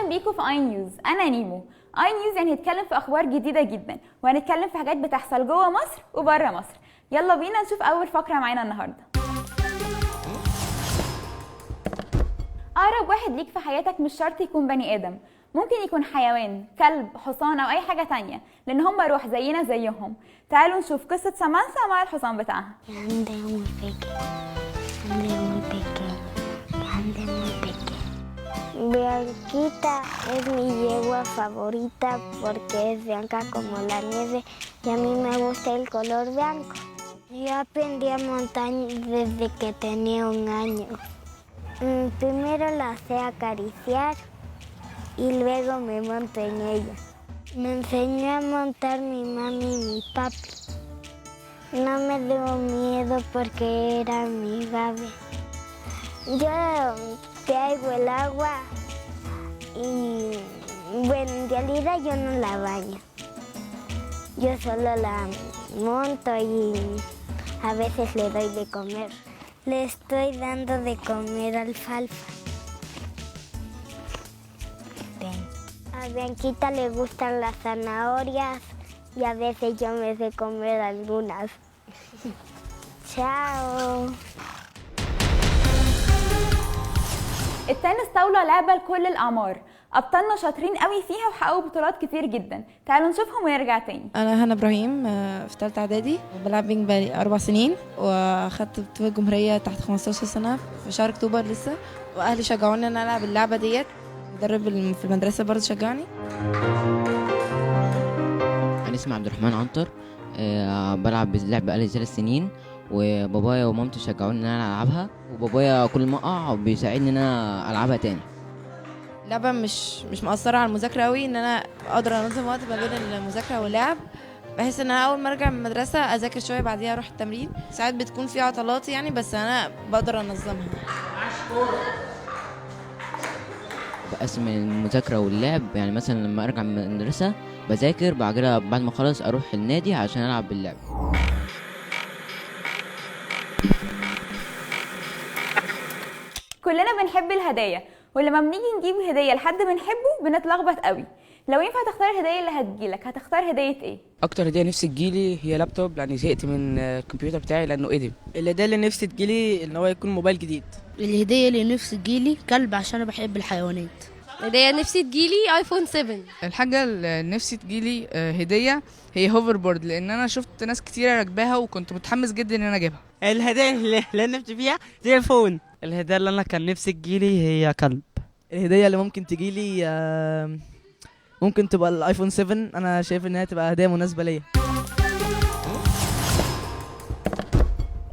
بيكم في اي نيوز. انا نيمو. اي نيوز يعني هنتكلم في اخبار جديده جدا، وهنتكلم في حاجات بتحصل جوه مصر وبره مصر. يلا بينا نشوف اول فقره معانا النهارده. اقرب واحد ليك في حياتك مش شرط يكون بني ادم، ممكن يكون حيوان، كلب، حصان او اي حاجه تانية، لان هم روح زينا زيهم. تعالوا نشوف قصه سامانثا مع الحصان بتاعها. Bianquita es mi yegua favorita porque es blanca como la nieve y a mí me gusta el color blanco. Yo aprendí a montar desde que tenía 1 año. Primero la sé acariciar y luego me monto en ella. Me enseñó a montar mi mami y mi papi. No me dio miedo porque era amigable. Yo traigo el agua y bueno, en realidad yo no la baño. Yo solo la monto y a veces le doy de comer. Le estoy dando de comer alfalfa. A Bianquita le gustan las zanahorias y a veces yo me sé comer algunas. Chao. التنس طاوله لعبه لكل الاعمار، ابطالنا شاطرين قوي فيها وحققوا بطولات كتير جدا. تعالوا نشوفهم ونرجع تاني. انا هنا ابراهيم، في ثالثه اعدادي، بلعب بينج بقالي 4 سنين، واخدت بطوله الجمهوريه تحت 15 سنه في شهر اكتوبر لسه، واهلي شجعوني ان انا العب اللعبه ديت. مدرب في المدرسه برضه شجعني. انا اسمي عبد الرحمن عنتر، بلعب اللعبه بقالي 3 سنين، وبابايا ومامتي شجعوني ان انا العبها، وبابايا كل ما اقع بيساعدني ان انا العبها تاني. اللعبه مش مؤثره على المذاكره قوي، ان انا اقدر انظم وقت ما بين المذاكره واللعب، بحيث ان انا اول ما ارجع من المدرسه اذاكر شويه بعديها اروح التمرين. ساعات بتكون في عطلات يعني، بس انا بقدر انظمها. بقسم المذاكره واللعب، يعني مثلا لما ارجع من المدرسه بذاكر، بعد كده بعد ما اخلص اروح النادي عشان العب باللعب. كلنا بنحب الهدايا، ولما بنيجي نجيب هديه لحد بنحبه بنتلخبط قوي. لو ينفع تختار الهديه اللي هتجيلك، هتختار هديه ايه؟ اكتر هديه نفسي تجيلي هي لابتوب، لاني زهقت من الكمبيوتر بتاعي لانه قديم. الهديه اللي نفسي تجيلي ان هو يكون موبايل جديد. الهديه اللي نفسي تجيلي كلب عشان انا بحب الحيوانات. الهديه نفسي تجيلي ايفون 7. الحاجه اللي نفسي تجيلي هديه هي هوفر بورد، لان انا شفت ناس كتيره راكباها وكنت متحمس جدا ان انا اجيبها. الهديه اللي نفسي فيها تليفون. الهديه اللي انا كان نفسي تجيلي هي كلب. الهديه اللي ممكن تجيلي ممكن تبقى الايفون 7. انا شايف انها تبقى هديه مناسبه ليا.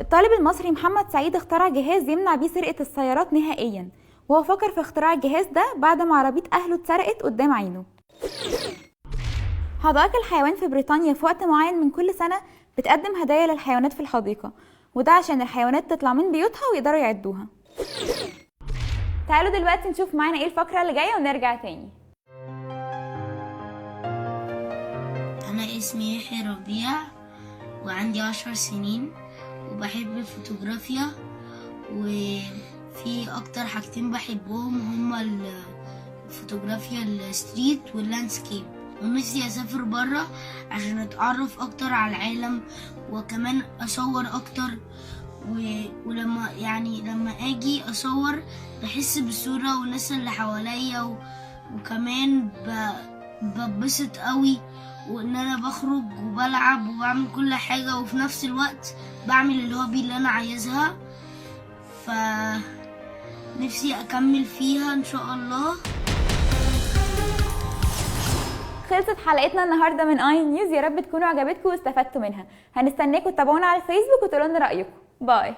الطالب المصري محمد سعيد اخترع جهاز يمنع بيه سرقه السيارات نهائيا، وهو فكر في اختراع الجهاز ده بعد ما عربيه اهله اتسرقت قدام عينه. حدائق الحيوان في بريطانيا في وقت معين من كل سنه بتقدم هدايا للحيوانات في الحديقه، وده عشان الحيوانات تطلع من بيوتها ويقدروا يعدوها. تعالوا دلوقتي نشوف معانا ايه الفقره اللي جايه ونرجع تاني. أنا اسمي يحيى ربيع وعندي 10 سنين وبحب الفوتوغرافيا، وفي أكتر حاجتين بحبهم هما الفوتوغرافيا الستريت واللاندسكيب، ونفسي أسافر برا عشان أتعرف أكتر على العالم وكمان أصور أكتر. ولما لما أجي أصور بحس بالصورة والناس اللي حواليا، وكمان ببسط قوي، وان انا بخرج وبلعب وبعمل كل حاجة، وفي نفس الوقت بعمل الهوبي اللي انا عايزها، فنفسي اكمل فيها ان شاء الله. خلصت حلقتنا النهارده من اي نيوز، يا رب تكونوا عجبتكم واستفدتوا منها. هنستناكم تتابعونا على الفيسبوك وتقولوا لنا رايكم. باي.